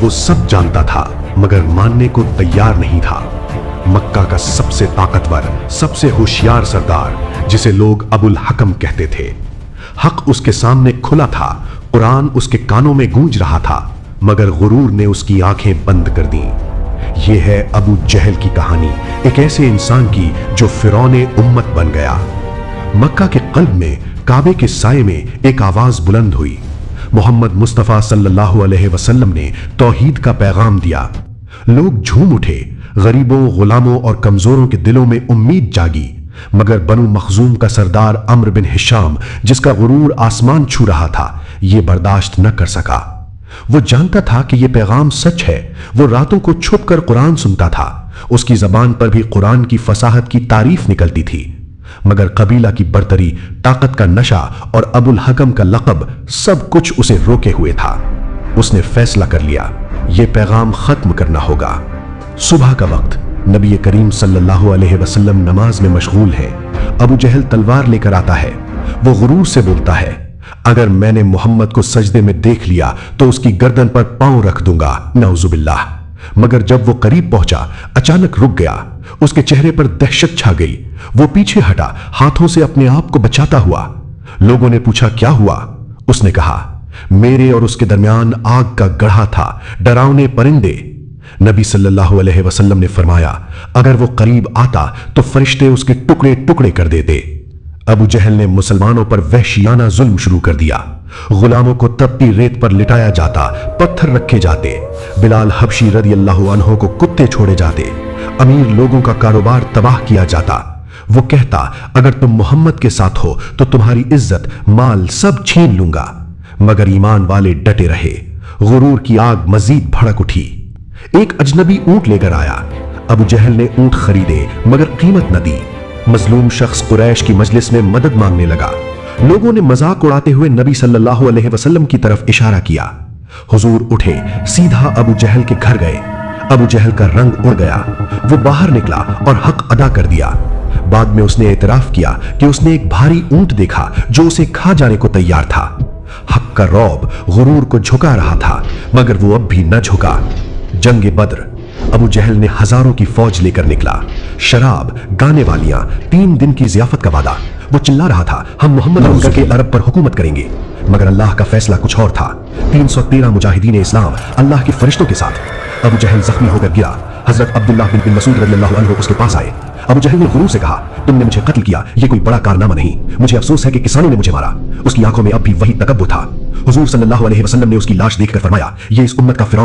वो सब जानता था मगर मानने को तैयार नहीं था। मक्का का सबसे ताकतवर, सबसे होशियार सरदार, जिसे लोग अबुल हकम कहते थे, हक उसके सामने खुला था, कुरान उसके कानों में गूंज रहा था, मगर गुरूर ने उसकी आंखें बंद कर दी। ये है अबू जहल की कहानी, एक ऐसे इंसान की जो फिरौने उम्मत बन गया। मक्का के कल्ब में, काबे के साये में एक आवाज बुलंद हुई। मोहम्मद मुस्तफा सल्लल्लाहु अलैहि वसल्लम ने तौहीद का पैगाम दिया। लोग झूम उठे, गरीबों, गुलामों और कमजोरों के दिलों में उम्मीद जागी। मगर बनु मखजूम का सरदार अम्र बिन हिशाम, जिसका गुरूर आसमान छू रहा था, यह बर्दाश्त न कर सका। वो जानता था कि यह पैगाम सच है। वो रातों को छुपकर कुरान सुनता था। उसकी जबान पर भी कुरान की फसाहत की तारीफ निकलती थी। मगर कबीला की बरतरी, ताकत का नशा और अबुल हकम का लक़ब सब कुछ उसे रोके हुए था। उसने फैसला कर लिया, यह पैगाम खत्म करना होगा। सुबह का वक्त, नबी करीम सल्लल्लाहु अलैहि वसल्लम नमाज में मशगूल है। अबू जहल तलवार लेकर आता है। वो गुरूर से बोलता है, अगर मैंने मोहम्मद को सजदे में देख लिया तो उसकी गर्दन पर पांव रख दूंगा, नऊजुबिल्लाह। मगर जब वो करीब पहुंचा, अचानक रुक गया। उसके चेहरे पर दहशत छा गई। वो पीछे हटा, हाथों से अपने आप को बचाता हुआ। लोगों ने पूछा, क्या हुआ? उसने कहा, मेरे और उसके दरमियान आग का गढ़ा था, डरावने परिंदे। नबी सल्लल्लाहु अलैहि वसल्लम ने फरमाया, अगर वो करीब आता तो फरिश्ते उसके टुकड़े टुकड़े कर देते। अबू जहल ने मुसलमानों पर वहशियाना जुल्म शुरू कर दिया। गुलामों को तपती रेत पर लिटाया जाता, पत्थर रखे जाते। बिलाल हबशी रदियल्लाहु अन्हु को कुत्ते छोड़े जाते। अमीर लोगों का कारोबार तबाह किया जाता। वो कहता, अगर तुम मोहम्मद के साथ हो तो तुम्हारी इज्जत, माल सब छीन लूंगा। मगर ईमान वाले डटे रहे। गुरूर की आग मजीद भड़क उठी। एक अजनबी ऊंट लेकर आया। अबू जहल ने ऊंट खरीदे मगर कीमत न दी। मजलूम शख्स कुरैश की मजलिस में मदद मांगने लगा। लोगों ने मजाक उड़ाते हुए नबी सल्लल्लाहु अलैहि वसल्लम की तरफ इशारा किया। हुजूर उठे, सीधा अबू जहल के घर गए। अबू जहल का रंग उड़ गया। वो बाहर निकला और हक अदा कर दिया। बाद में उसने एतराफ किया कि उसने एक भारी ऊंट देखा जो उसे खा जाने को तैयार था। हक का रौब गुरूर को झुका रहा था, मगर वो अब भी न झुका। जंगे बद्र, अबू जहल ने हजारों की फौज लेकर निकला। शराब, गाने वालियां, 3 दिन की जियाफत का वादा। वो चिल्ला रहा था, हम मोहम्मद के अरब पर हुकूमत करेंगे। मगर अल्लाह का फैसला कुछ और था। 313 मुजाहिदीन इस्लाम अल्लाह के फरिश्तों के साथ। अबू जहल जख्मी होकर गिरा। हजरत अब्दुल्लाह बिन मसूद रज़ियल्लाहु अन्हु उसके पास आए। अबू जहल ने गुरूर से कहा, तुमने मुझे कत्ल किया, ये कोई बड़ा कारनामा नहीं। मुझे अफसोस है कि किसानों ने मुझे मारा। उसकी आंखों में अब भी वही तकब्बुर था। हुजूर सल्लल्लाहु अलैहि वसल्लम ने उसकी लाश देखकर फरमाया, ये इस उम्मत का फिरौन है।